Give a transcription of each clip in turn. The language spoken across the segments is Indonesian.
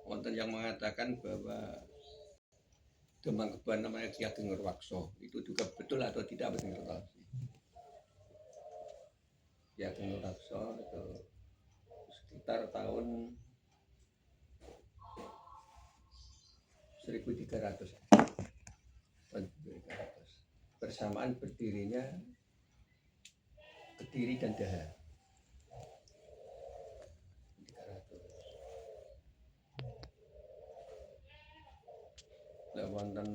wonten yang mengatakan bahwa Demang Kebon namanya Ki Ageng Nurwakso. Itu juga betul atau tidak betul? Ki Ageng Nurwakso itu sekitar tahun 1300. Bersamaan berdirinya Kediri dan Daha. 300. Wonten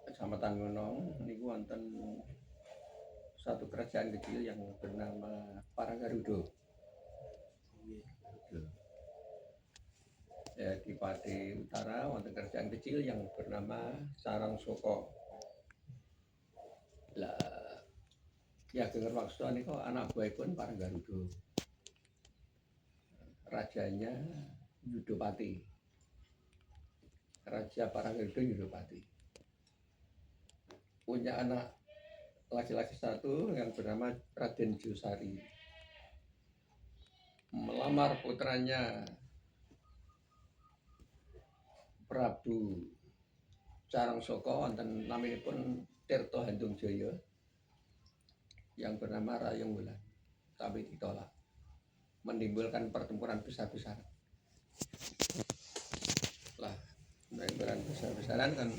Kecamatan Ngonong niku wonten satu kerajaan kecil yang bernama Paranggarudo. Ya, di Pati Utara wonten kerajaan kecil yang bernama Sarangsoko. Lah Ki Ageng Nurwakso niku anak buahipun Paranggarudo. Rajanya Yudopati. Raja Paranggarudo Yudopati. Punya anak laki-laki satu yang bernama Raden Josari. Melamar putranya Prabu Sarangsoko wonten naminipun Tirto Handungjaya yang bernama Rayong Wulan, tapi ditolak, menimbulkan pertempuran besar-besaran. Lah, pertempuran besar-besaran kan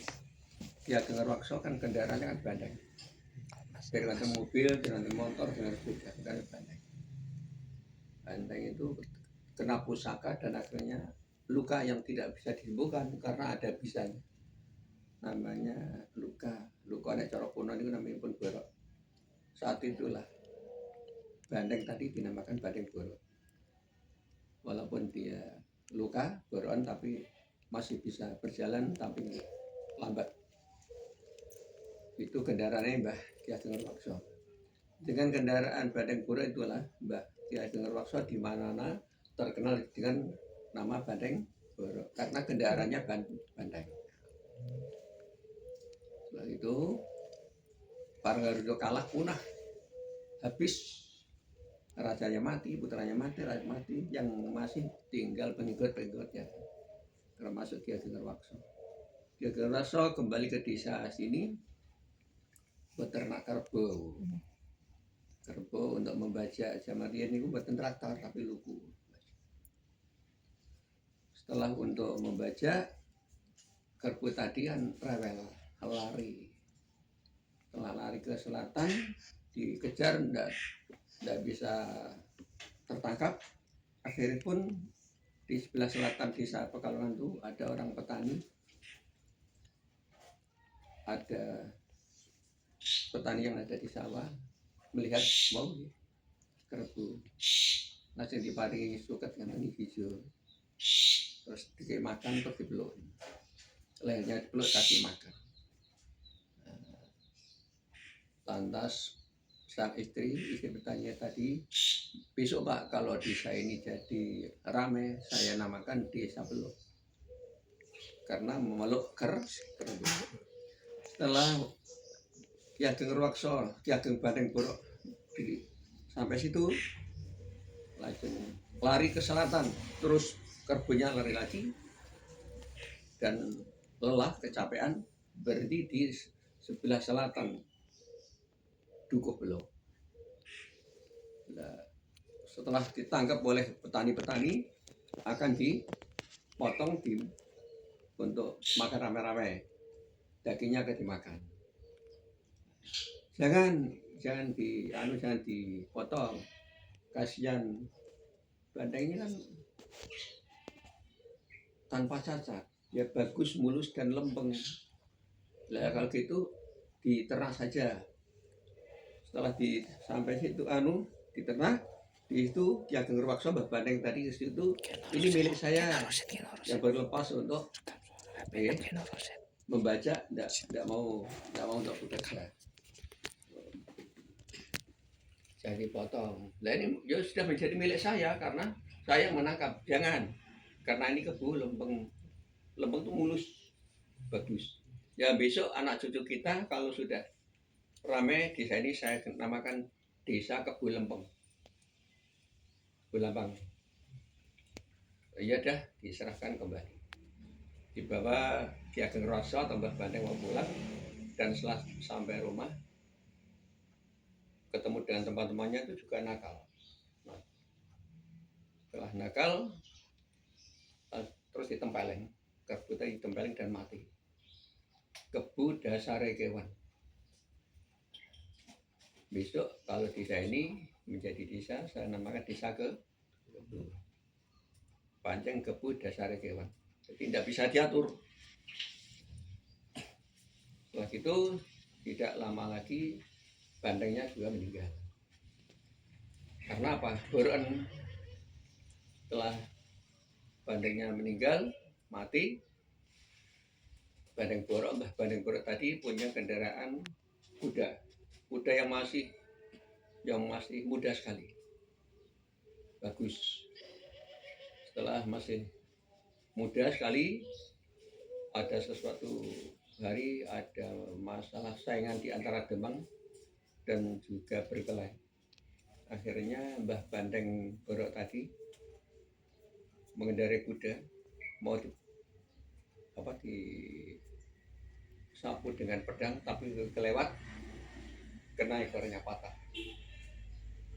Ki Ageng Nurwakso kan kendaraannya kan bandeng. Dengan mobil, dengan motor, dengan sepeda, kan bandeng. Bandeng itu kena pusaka dan akhirnya luka yang tidak bisa disembuhkan karena ada bisanya. Namanya luka nek cara kuno itu namanya pun borok. Saat itulah bandeng tadi dinamakan bandeng borok. Walaupun dia luka borokan tapi masih bisa berjalan tapi lambat. Itu kendaraannya Mbah Ki Ageng Nurwakso. Dengan kendaraan bandeng borok itulah Mbah Ki Ageng Nurwakso di mana-mana terkenal dengan nama bandeng borok karena kendaraannya bandeng. Setelah itu Paranggarudo kalah, punah, habis, rajanya mati, putranya mati, raja mati, yang masih tinggal pengikut-pengikutnya, termasuk Ki Ageng Nurwakso. Ki Ageng Nurwakso kembali ke desa sini, beternak kerbau untuk membajak. Zaman dia ini buatan traktor tapi lugu. Setelah untuk membajak, kerbau tadi kan rewel, lari. Setelah lari ke selatan, dikejar, tidak bisa tertangkap. Akhirnya pun di sebelah selatan desa Pekalongan itu ada orang petani. Ada petani yang ada di sawah melihat mau kerbau, langsung diparingi suket dengan ini hijau, terus dikasih makan, terus dipeluk, lehernya dipeluk, kasih makan. Lantas sang istri bertanya tadi, besok Pak kalau desa ini jadi rame, saya namakan Desa Peluk karena memeluk kerbau. Setelah Ki Ageng Nurwakso, Ki Ageng Bandeng Borok sampai situ, langsung lari ke selatan, terus kerbaunya lari lagi dan lelah, kecapean, berhenti di sebelah selatan Dukuh Belok. Nah, setelah ditangkap oleh petani-petani akan dipotong untuk makan rame-rame, dagingnya akan dimakan. Jangan dipotong, kasihan. Bandeng ini kan tanpa cacat, ya bagus, mulus dan lempeng. Lah kalau gitu diternak saja. Setelah sampai situ diternak, di itu Ki Ageng Nurwakso Mbah Bandeng tadi ke situ, ini milik saya yang berlepas untuk membaca, tidak mau untuk bekerja. Jadi potong. Nah ini ya sudah menjadi milik saya karena saya yang menangkap. Jangan, karena ini kebun lempeng itu mulus, bagus. Ya besok anak cucu kita kalau sudah ramai desa ini saya namakan Desa Kebun Lempeng. Kebun Lempeng. Ya dah diserahkan kembali. Dibawa Ki Ageng Raksa atau Mbah Bandeng mau pulang, dan setelah sampai rumah ketemu dengan teman-temannya itu juga nakal. Nah, setelah nakal terus ditempeleng, kebuta ditempeleng dan mati. Kebu dasare kewan. Besok kalau desa ini menjadi desa, saya namakan desa Kebu. Pancen kebu dasare kewan. Jadi tidak bisa diatur. Setelah itu tidak lama lagi Bandengnya juga meninggal. Karena apa? Boroen setelah Bandengnya meninggal, mati, Bandeng Borok, Mbah Bandeng Borok tadi punya kendaraan kuda yang masih muda sekali, bagus. Setelah masih muda sekali, ada sesuatu hari ada masalah saingan di antara Demang dan juga Berkeley. Akhirnya Mbah Bandeng Borok tadi mengendarai kuda mau disapu dengan pedang, tapi kelewat, kena ekornya patah.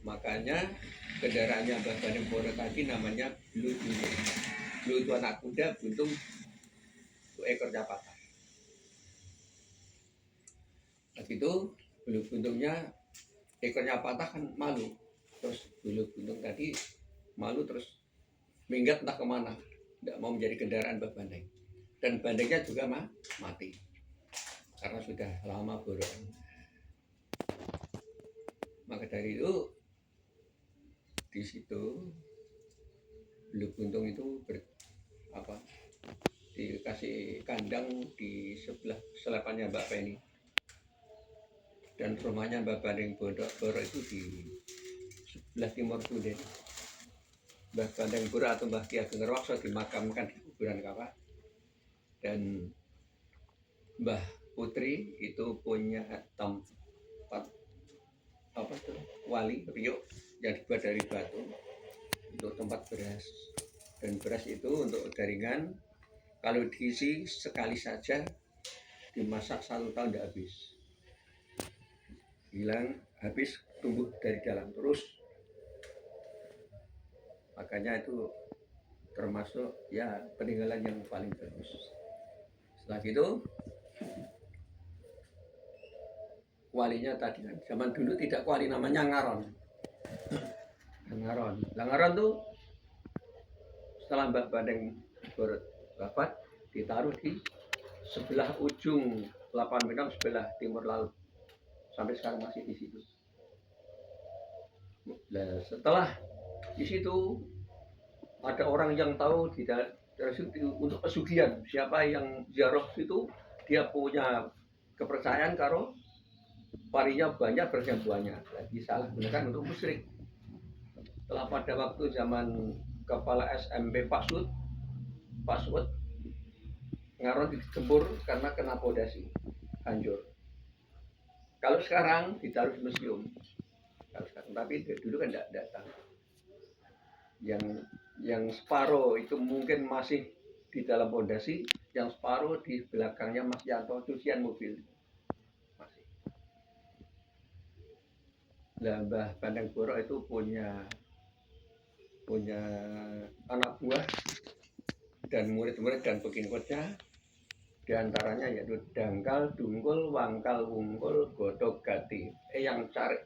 Makanya kendaraannya Mbah Bandeng Borok tadi namanya Blue Buntung. Blue itu anak kuda, Buntung itu ekornya patah. Begitu Blue Buntungnya ekornya patah kan malu, terus Blue Buntung tadi malu terus minggat entah kemana, tidak mau menjadi kendaraan Mbah Bandeng, dan Bandengnya juga mati karena sudah lama borokan. Maka dari itu di situ Blue Buntung itu dikasih kandang di sebelah selepannya Mbak Penny, dan rumahnya Mbak Bandeng Borok itu di sebelah timur Tunden. Mbah Bandeng Borok atau Mbah Ki Ageng Raksa dimakamkan di kuburan Kawah, dan Mbah Putri itu punya tempat wali riuk yang dibuat dari batu untuk tempat beras, dan beras itu untuk jaringan kalau diisi sekali saja dimasak 1 tahun tidak habis, hilang habis, tumbuh dari dalam terus. Makanya itu termasuk ya peninggalan yang paling bagus. Setelah itu walinya tadi kan zaman dulu tidak wali, namanya Ngaron. Ngaron tuh setelah Mbah Bandeng Borok wafat ditaruh di sebelah ujung Lapan Pinang, sebelah timur laut, sampai sekarang masih di situ. Nah, setelah di situ ada orang yang tahu tidak untuk pesugihan, siapa yang ziarah itu dia punya kepercayaan kalau parinya banyak, bersiap banyak, lagi salah gunakan untuk musyrik. Setelah pada waktu zaman kepala SMP Pak Sud Ngaron digempur karena kena podasi, hancur. Kalau sekarang ditaruh di museum, tapi dulu kan tidak datang. Yang separuh itu mungkin masih di dalam pondasi, yang separuh di belakangnya Mas Yanto cucian mobil masih. Mbah Bandeng Borok itu punya anak buah dan murid-murid dan pengikutnya, diantaranya yaitu Dangkal, Dungkul, Wangkal, Wungkul, Godhog, Gati, Eyang Carik,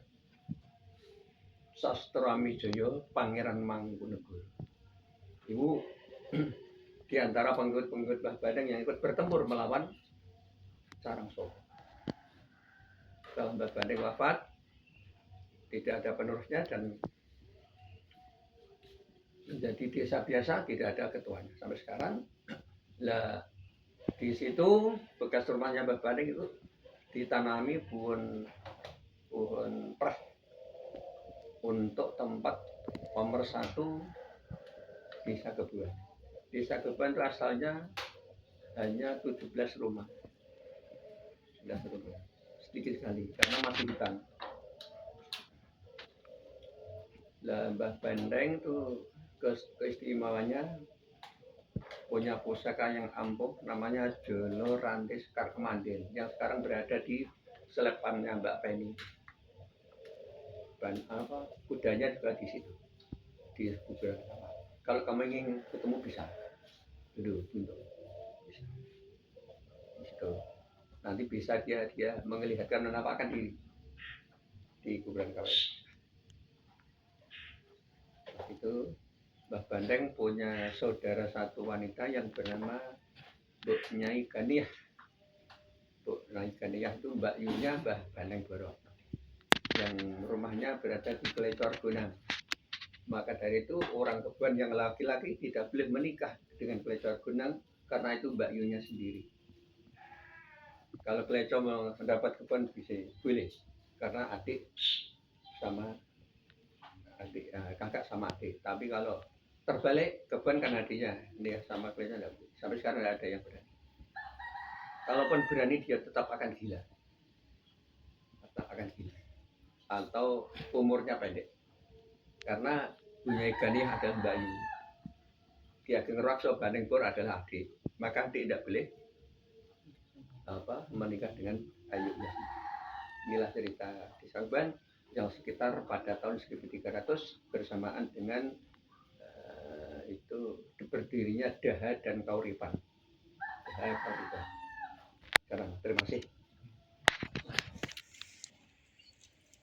Sastramijaya, Pangeran Mangkunegara. Ibu di antara pengikut Mbah Bandeng yang ikut bertempur melawan Carangsowo. Setelah Mbah Bandeng wafat, tidak ada penerusnya dan menjadi desa biasa, tidak ada ketuanya sampai sekarang. Lah di situ bekas rumahnya Mbah Bandeng itu ditanami pohon prah untuk tempat pemersatu desa Kebuan. Desa Kebuan itu asalnya hanya 17 rumah. 17 rumah. Sedikit sekali karena masih hutan. Lah Mbah Bandeng itu keistimewaannya punya pusaka yang ampuh namanya Jono Ranti Sekar Kemandil yang sekarang berada di selepannya Mbak Penny. Kudanya juga di situ di kuburan. Kalau kamu ingin ketemu bisa dulu untuk bisa di situ. Nanti bisa dia melihatkan menampakkan diri di kuburan KW. Itu Mbah Bandeng punya saudara satu wanita yang bernama Bu Nyai Ganiah. Bu Nyai Ganiah itu Mbak Yunya Mbah Bandeng Boro yang rumahnya berada di Klecor Gunang. Maka dari itu orang Kebon yang laki-laki tidak boleh menikah dengan Klecor Gunang karena itu Mbak Yunya sendiri. Kalau Klecor mendapat Kebon bisa boleh karena adik sama adik, kakak sama adik. Tapi kalau terbalik Kebon kan adiknya, dia sama Klecor tidak boleh. Sampai sekarang tidak ada yang berani. Kalaupun berani dia tetap akan gila, atau umurnya pendek. Karena Bunyai Ganiah adalah Mbak Yu, Ki Ageng Raksa Bandeng Bor adalah adik, maka adik tidak boleh menikah dengan ayunya. Inilah cerita di Saban yang sekitar pada tahun 1300 bersamaan dengan itu berdirinya Daha dan Kauripan. Sekarang terima kasih.